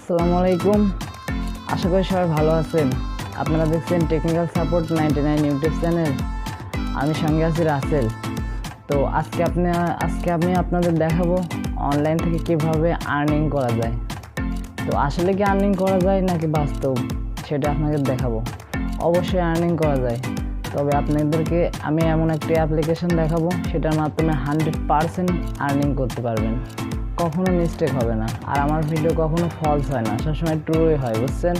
আসসালামু আলাইকুম। আশা করি সবাই ভালো আছেন। আপনারা দেখছেন টেকনিক্যাল সাপোর্ট 99 ইউটিউব চ্যানেল। আমি সঙ্গে আছি রাসেল। তো আজকে আমি আপনাদের দেখাবো অনলাইন থেকে কিভাবে আর্নিং করা যায়। তো আসলে কি আর্নিং করা যায় নাকি বাস্তব, সেটা আপনাদের দেখাবো। অবশ্যই আর্নিং করা যায়, তবে আপনাদেরকে আমি এমন একটি অ্যাপ্লিকেশন দেখাবো সেটার মাধ্যমে 100% আর্নিং করতে পারবেন। কখনো মিস্টেক হবে না, আর আমার ভিডিও কখনো ফলস হয় না, সবসময় ট্রুই হয়, বুঝছেন?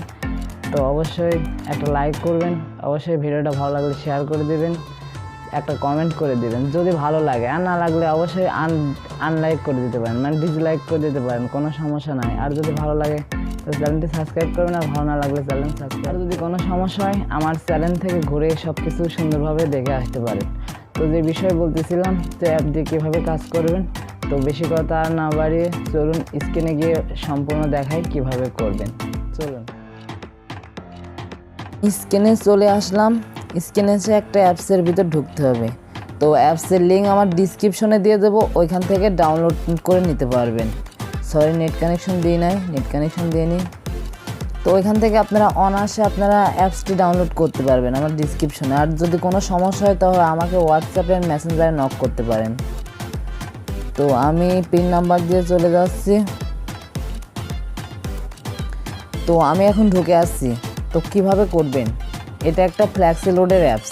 তো অবশ্যই একটা লাইক করবেন, অবশ্যই ভিডিওটা ভালো লাগলে শেয়ার করে দিবেন, একটা কমেন্ট করে দিবেন যদি ভালো লাগে, আর না লাগলে অবশ্যই আনলাইক করে দিতে পারেন, মানে ডিসলাইক করে দিতে পারেন, কোনো সমস্যা নাই। আর যদি ভালো লাগে তো চ্যানেলটি সাবস্ক্রাইব করবেন, আর ভালো না লাগলে চ্যানেল সাবস্ক্রাইব। আর যদি কোনো সমস্যা হয় আমার চ্যানেল থেকে ঘুরে সব কিছু সুন্দরভাবে দেখে আসতে পারেন। তো যে বিষয় বলতেছিলাম, তো অ্যাপ দিয়ে কীভাবে কাজ করবেন, তো বেশি কথা আর না বাড়িয়ে চলুন স্ক্রিনে গিয়ে সম্পূর্ণ দেখাই কিভাবে করবেন। চলুন স্ক্রিনে চলে আসলাম। স্ক্রিনে এসে একটা অ্যাপসের ভিতর ঢুকতে হবে। তো অ্যাপসের লিঙ্ক আমার ডিসক্রিপশনে দিয়ে দেবো, ওইখান থেকে ডাউনলোড করে নিতে পারবেন। সরি, নেট কানেকশন দিয়ে নাই, নেট কানেকশন দিয়ে নিই। তো ওইখান থেকে আপনারা অনায়াসে আপনারা অ্যাপসটি ডাউনলোড করতে পারবেন আমার ডিসক্রিপশনে। আর যদি কোনো সমস্যা হয় তাহলে আমাকে হোয়াটসঅ্যাপে মেসেঞ্জারে নক করতে পারেন। তো আমি পিন নাম্বার দিয়ে চলে যাচ্ছি। তো আমি এখন ঢুকে আসছি। তো কিভাবে করবেন, এটা একটা ফ্ল্যাক্সি লোডের অ্যাপস।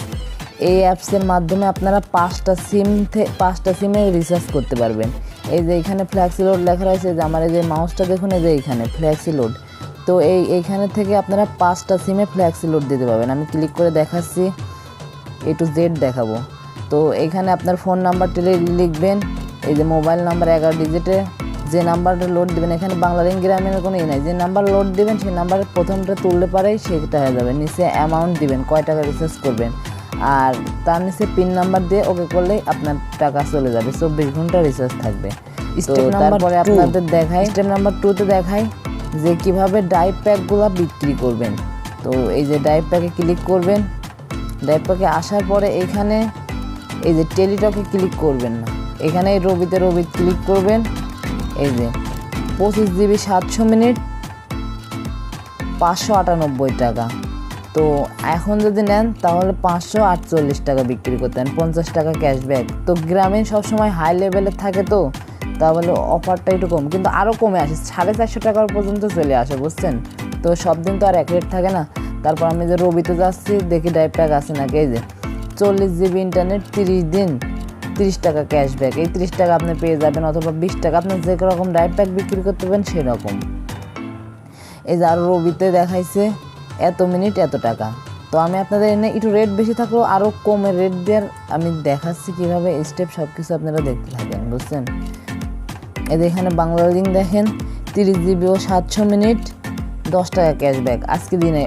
এই অ্যাপসের মাধ্যমে আপনারা 5টা সিমে রিচার্জ করতে পারবেন। এই যে এখানে ফ্ল্যাক্সি লোড লেখা রয়েছে, যে আমার এই যে মাউসটা দেখুন, এই যে এইখানে ফ্ল্যাক্সি লোড। তো এইখানে থেকে আপনারা 5টা সিমে ফ্ল্যাক্সি লোড দিতে পারবেন। আমি ক্লিক করে দেখাচ্ছি, A to Z দেখাবো। তো এইখানে আপনার ফোন নাম্বারটি লিখবেন, এই যে মোবাইল নাম্বার 11 ডিজিটে যে নাম্বারটা লোড দেবেন, এখানে বাংলা গ্রামের কোনো নাই, যে নাম্বার লোড দেবেন সেই নাম্বারের প্রথমটা তুললে পারেই সেটা হয়ে যাবে। নিচে অ্যামাউন্ট দিবেন, কয় টাকা রিচার্জ করবেন, আর তার নিচে পিন নাম্বার দিয়ে ওকে করলেই আপনার টাকা চলে যাবে। 24 ঘন্টা রিচার্জ থাকবে। স্টেপ নাম্বার পরে আপনাদের দেখাই, স্টেপ নাম্বার 2তে দেখাই যে কিভাবে ডাই প্যাকগুলো বিক্রি করবেন। তো এই যে ডাই প্যাকে ক্লিক করবেন। ডাই প্যাকে আসার পরে এখানে এই যে টেলিটকে ক্লিক করবেন না, এখানে রবিতে ক্লিক করবেন। এই যে 25 GB 700 মিনিট 598 টাকা। তো এখন যদি নেন তাহলে 548 টাকা বিক্রি করতেন, 50 টাকা ক্যাশব্যাক। তো গ্রামীণ সবসময় হাই লেভেলে থাকে, তো তাহলে অফারটা একটু কম, কিন্তু আরও কমে আসে, 450 টাকার পর্যন্ত চলে আসে, বুঝছেন? তো সব দিন তো আর এক রেট থাকে না। তারপর আমি যে রবিতে যাচ্ছি, দেখি ডাই প্যাক আছে নাকি। এই যে 40 GB ইন্টারনেট 30 দিন 30 টাকা ক্যাশব্যাক। এই 30 টাকা আপনি পেয়ে যাবেন, অথবা 20 টাকা, আপনি যে রকম ডাই প্যাক বিক্রি করতে পারেন সেরকম। এই যে আরও রবিতে দেখাইছে এত মিনিট এত টাকা। তো আমি আপনাদের এনে একটু রেট বেশি থাকলেও আরও কমের রেট দেওয়ার আমি দেখাচ্ছি কীভাবে স্টেপ, সব কিছু আপনারা দেখতে থাকেন, বুঝছেন? এই যে এখানে বাংলা লিঙ্ক দেখেন, 30 GB ও 700 মিনিট 10 টাকা ক্যাশব্যাক। আজকে দিনে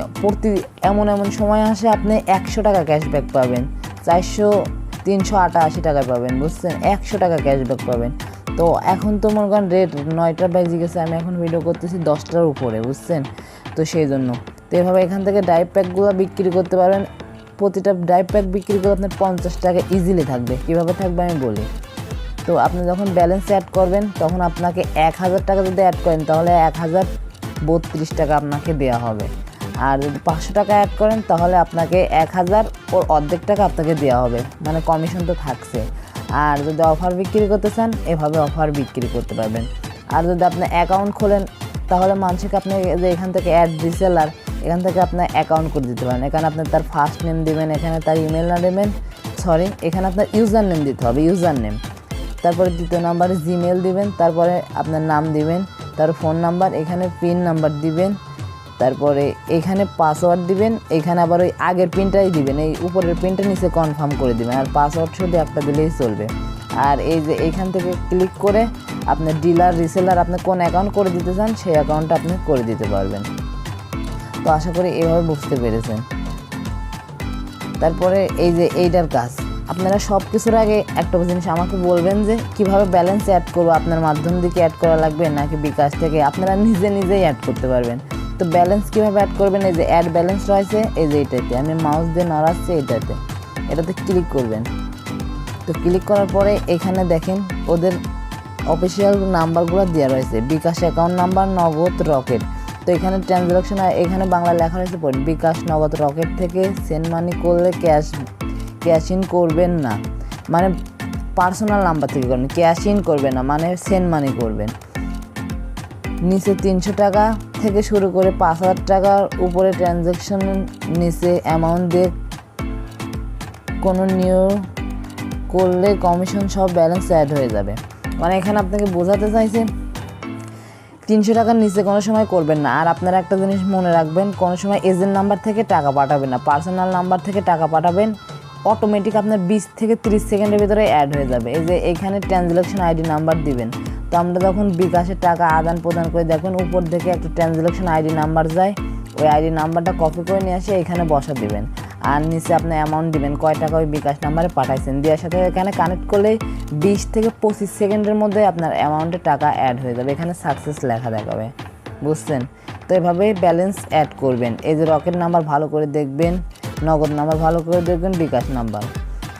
এমন সময় আসে আপনি 100 টাকা ক্যাশব্যাক পাবেন, 388 টাকায় পাবেন, বুঝছেন? 100 টাকা ক্যাশব্যাক পাবেন। তো এখন তো মনে করেন রেট 9টা বেজে গেছে, আমি এখন ভিডিও করতেছি 10টার উপরে, বুঝছেন? তো সেই জন্য তো এভাবে এখান থেকে ডাই প্যাকগুলো বিক্রি করতে পারবেন। প্রতিটা ডাই প্যাক বিক্রি করে আপনার 50 টাকা ইজিলি থাকবে। কীভাবে থাকবে আমি বলি। তো আপনি যখন ব্যালেন্স অ্যাড করবেন তখন আপনাকে 1000 টাকা যদি অ্যাড করেন তাহলে 1032 টাকা আপনাকে দেওয়া হবে। আর যদি 500 টাকা অ্যাড করেন তাহলে আপনাকে 1000 ওর অর্ধেক টাকা আপনাকে দেওয়া হবে, মানে কমিশন তো থাকছে। আর যদি অফার বিক্রি করতে চান এভাবে অফার বিক্রি করতে পারবেন। আর যদি আপনি অ্যাকাউন্ট খোলেন তাহলে মানুষকে আপনি যে এখান থেকে অ্যাড রিসেলার, এখান থেকে আপনার অ্যাকাউন্ট করে দিতে পারেন। এখানে আপনার তার ফার্স্ট নেম দেবেন, এখানে তার ইমেল না দেবেন, এখানে আপনার ইউজার নেম দিতে হবে, ইউজার নেম। তারপরে দ্বিতীয় নাম্বারে জিমেল দিবেন, তারপরে আপনার নাম দিবেন, তার ফোন নাম্বার, এখানে পিন নাম্বার দিবেন, তারপরে এখানে পাসওয়ার্ড দিবেন, এখানে আবার ওই আগের পিনটাই দিবেন, এই উপরের পিনটা নিচে কনফার্ম করে দিবেন, আর পাসওয়ার্ড শুধু একটা দিলেই চলবে। আর এই যে এইখান থেকে ক্লিক করে আপনার ডিলার রিসেলার আপনি কোন অ্যাকাউন্ট করে দিতে চান সেই অ্যাকাউন্টটা আপনি করে দিতে পারবেন। তো আশা করি এভাবে বুঝতে পেরেছেন। তারপরে এই যে এইটার কাজ, আপনারা সব কিছুর আগে একটা জিনিস আমাকে বলবেন যে কিভাবে ব্যালেন্স অ্যাড করবো, আপনার মাধ্যম থেকে অ্যাড করা লাগবে নাকি বিকাশ থেকে, আপনারা নিজেই অ্যাড করতে পারবেন। তো ব্যালেন্স কীভাবে অ্যাড করবেন, এই যে অ্যাড ব্যালেন্স রয়েছে, এই যে এইটাতে আমি মাউস দিয়ে নাড়াচ্ছি, এটাতে ক্লিক করবেন। তো ক্লিক করার পরে এখানে দেখেন ওদের অফিসিয়াল নাম্বারগুলো দেওয়া রয়েছে, বিকাশ অ্যাকাউন্ট নাম্বার, নগদ, রকেট। তো এখানে ট্রানজ্যাকশন এখানে বাংলা লেখা রয়েছে বিকাশ, নগদ, রকেট থেকে সেন্ড মানি করলে ক্যাশ ইন করবেন না, মানে পার্সোনাল নাম্বার থেকে করবেন, ক্যাশ ইন করবেন না মানে সেন্ড মানি করবেন। নিচে 300 টাকা থেকে শুরু করে 5,000 টাকার উপরে ট্রানজ্যাকশন নিচে অ্যামাউন্ট দিয়ে কোনো নিউ করলে কমিশন সব ব্যালেন্স অ্যাড হয়ে যাবে। মানে এখানে আপনাকে বোঝাতে চাইছে 300 টাকার নিচে কোনো সময় করবেন না। আর আপনারা একটা জিনিস মনে রাখবেন, কোনো সময় এজেন্ট নাম্বার থেকে টাকা পাঠাবেন না, পার্সোনাল নাম্বার থেকে টাকা পাঠাবেন, অটোমেটিক আপনার 20 থেকে 30 সেকেন্ডের ভিতরে অ্যাড হয়ে যাবে। এই যে এখানে ট্রানজ্যাকশন আইডি নাম্বার দিবেন। তো আমরা যখন বিকাশের টাকা আদান প্রদান করে দেখুন উপর থেকে একটা ট্রানজ্যাকশন আইডি নাম্বার যায়, ওই আইডি নাম্বারটা কপি করে নিয়ে এসে এখানে বসা দিবেন। আর নিচে আপনি অ্যামাউন্ট দিবেন, কয় টাকা ওই বিকাশ নাম্বারে পাঠাইছেন, দেওয়ার সাথে এখানে কানেক্ট করলে 20 থেকে 25 সেকেন্ডের মধ্যে আপনার অ্যামাউন্টে টাকা অ্যাড হয়ে যাবে। এখানে সাকসেস লেখা দেখাবে, বুঝছেন? তো এভাবে ব্যালেন্স অ্যাড করবেন। এই যে রকেট নাম্বার ভালো করে দেখবেন, নগদ নাম্বার ভালো করে দেখবেন, বিকাশ নাম্বার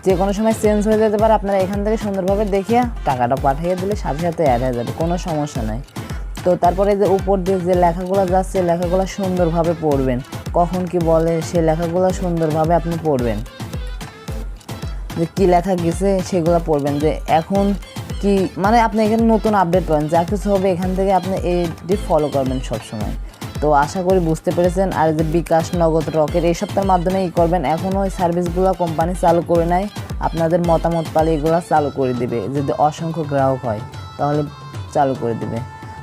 যে কোনো সময় চেঞ্জ হয়ে যেতে পারে। আপনারা এখান থেকে সুন্দরভাবে দেখিয়ে টাকাটা পাঠিয়ে দিলে সাথে সাথে অ্যাড হয়ে যাবে, কোনো সমস্যা নাই। তো তারপরে যে উপর দিয়ে যে লেখাগুলো যাচ্ছে লেখাগুলো সুন্দরভাবে পড়বেন, কখন কি বলে সেই লেখাগুলো সুন্দরভাবে আপনি পড়বেন, যে কী লেখা গেছে সেগুলো পড়বেন, যে এখন কি মানে আপনি এখানে নতুন আপডেট পাবেন, যা কিছু হবে এখান থেকে আপনি এইটি ফলো করবেন সবসময়। তো আশা করি বুঝতে পেরেছেন। আর যে বিকাশ, নগদ, রকেট এই সপ্তাহের মাধ্যমে করবেন। এখনও ওই সার্ভিসগুলো কোম্পানি চালু করে নেয়, আপনাদের মতামত পালে এগুলো চালু করে দিবে, যদি অসংখ্য গ্রাহক হয় তাহলে চালু করে দিবে।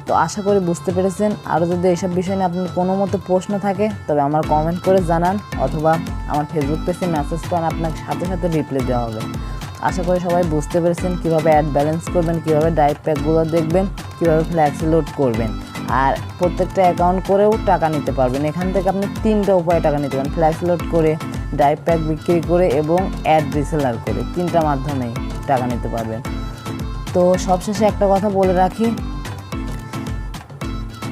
তো আশা করি বুঝতে পেরেছেন। আরও যদি এইসব বিষয় নিয়ে আপনার কোনো মতো প্রশ্ন থাকে তবে আমার কমেন্ট করে জানান, অথবা আমার ফেসবুক পেজে মেসেজ করেন, আপনাকে সাথে সাথে রিপ্লাই দেওয়া হবে। আশা করি সবাই বুঝতে পেরেছেন কীভাবে অ্যাড ব্যালেন্স করবেন, কীভাবে ডাইরেক্ট প্যাকগুলো দেখবেন, কীভাবে ফ্ল্যাক্সি লোড করবেন। আর প্রত্যেকটা অ্যাকাউন্ট করেও টাকা নিতে পারবেন। এখান থেকে আপনি 3টা উপায়ে টাকা নিতে পারেন, ফ্ল্যাক্সি লোড করে, ডাইরেক্ট প্যাক বিক্রি করে এবং অ্যাড রিসেলার করে, 3টা মাধ্যমেই টাকা নিতে পারবেন। তো সবশেষে একটা কথা বলে রাখি,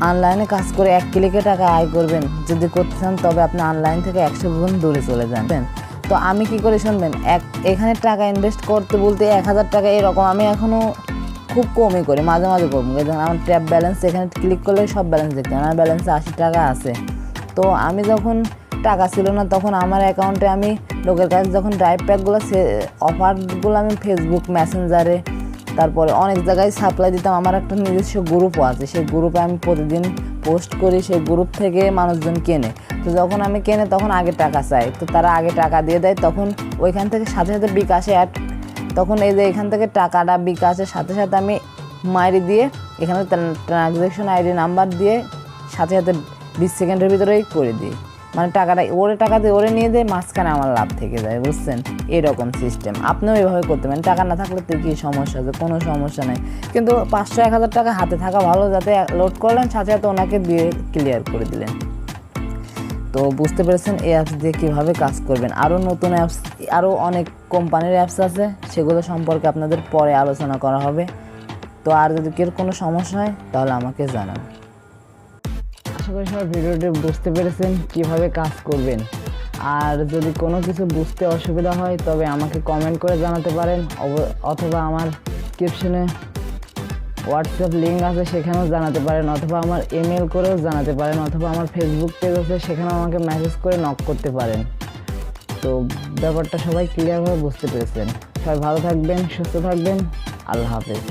অনলাইনে কাজ করে 1 ক্লিকে টাকা আয় করবেন যদি করতে চান, তবে আপনি অনলাইন থেকে 100 গুণ দূরে চলে যাবেন। তো আমি কি করে শুনবেন, এখানে টাকা ইনভেস্ট করতে বলতে 1000 টাকা এরকম আমি এখনও খুব কমই করি, মাঝে মাঝে করবো। আমার ট্যাপ ব্যালেন্স এখানে ক্লিক করলে সব ব্যালেন্স দেখতে, আমার ব্যালেন্সে 80 টাকা আছে। তো আমি যখন টাকা ছিল না তখন আমার অ্যাকাউন্টে আমি লোকের কাছে যখন ড্রাইভ প্যাকগুলো অফারগুলো আমি ফেসবুক মেসেঞ্জারে তারপরে অনেক জায়গায় সাপ্লাই দিতাম। আমার একটা নিজস্ব গ্রুপও আছে, সেই গ্রুপে আমি প্রতিদিন পোস্ট করি, সেই গ্রুপ থেকে মানুষজন কেনে। তো যখন আমি কেনে তখন আগে টাকা চাই, তো তারা আগে টাকা দিয়ে দেয়, তখন ওইখান থেকে সাথে সাথে বিকাশে অ্যাড, তখন এই যে এখান থেকে টাকাটা বিকাশের সাথে সাথে আমি মাইরি দিয়ে এখানে ট্রানজ্যাকশন আইডি নাম্বার দিয়ে সাথে সাথে 20 সেকেন্ডের ভিতরেই করে দিই, মানে টাকাটা ওরে টাকা দিয়ে ওরে নিয়ে দেয়, মাঝখানে আমার লাভ থেকে যায়, বুঝছেন? এরকম সিস্টেম আপনিও এভাবে করতে পারেন। টাকা না থাকলে তো কী সমস্যা আছে, কোনো সমস্যা নেই, কিন্তু 500-1000 টাকা হাতে থাকা ভালো, যাতে লোড করলেন সাথে সাথে ওনাকে দিয়ে ক্লিয়ার করে দিলেন। তো বুঝতে পেরেছেন এই অ্যাপস দিয়ে কীভাবে কাজ করবেন। আরও নতুন অ্যাপস, আরও অনেক কোম্পানির অ্যাপস আছে, সেগুলো সম্পর্কে আপনাদের পরে আলোচনা করা হবে। তো আর যদি কেউ কোনো সমস্যা হয় তাহলে আমাকে জানান। আশা করি সবাই ভিডিওটি বুঝতে পেরেছেন কীভাবে কাজ করবেন। আর যদি কোনো কিছু বুঝতে অসুবিধা হয় তবে আমাকে কমেন্ট করে জানাতে পারেন, অথবা আমার ডিসক্রিপশনে হোয়াটসঅ্যাপ লিঙ্ক আছে সেখানেও জানাতে পারেন, অথবা আমার ইমেল করেও জানাতে পারেন, অথবা আমার ফেসবুক পেজ আছে সেখানেও আমাকে মেসেজ করে নক করতে পারেন। তো ব্যাপারটা সবাই ক্লিয়ারভাবে বুঝতে পেরেছেন। সবাই ভালো থাকবেন, সুস্থ থাকবেন, আল্লাহ হাফেজ।